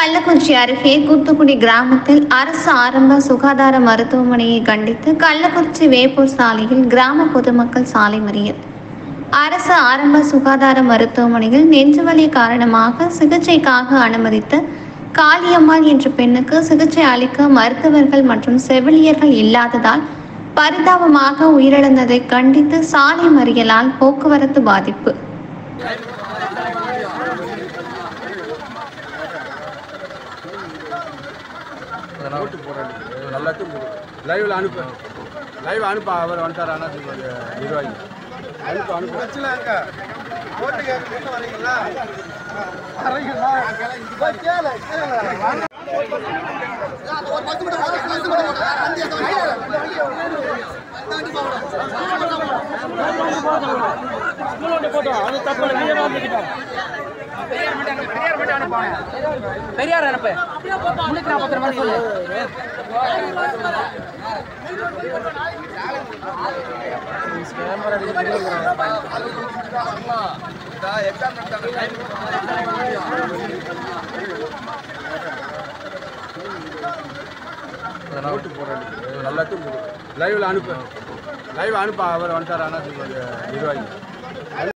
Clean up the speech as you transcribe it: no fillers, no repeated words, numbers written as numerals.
கள்ளக்குறிச்சி அருகே கூத்துக்குடி கிராமத்தில் அரசு ஆரம்ப சுகாதார மருத்துவமனையை கண்டித்து கள்ளக்குறிச்சி வேப்பூர் சாலையில் கிராம பொதுமக்கள் சாலை மறியல். அரசு ஆரம்ப சுகாதார மருத்துவமனையில் நெஞ்சுவலி காரணமாக சிகிச்சைக்காக அனுமதித்த காளியம்மாள் என்ற பெண்ணுக்கு சிகிச்சை அளிக்க மருத்துவர்கள் மற்றும் செவிலியர்கள் இல்லாததால் பரிதாபமாக உயிரிழந்ததை கண்டித்து சாலை மறியலால் போக்குவரத்து பாதிப்பு. லைவ்ல அனுப்பு லைவ் அனுப்ப அவர் வந்துட்டார். ஆனால் நிர்வாகி அனுப்பு அனுப்பு ஓட்டு கேட்க வரீங்களா பெரியார் அனுப்பு முன்னுக்கு 40 மணி சொல்லு. லைவ்ல அனுப்பு லைவ் அனுப்ப அவர் வந்துட்டார். ஆனால் நிர்வாகி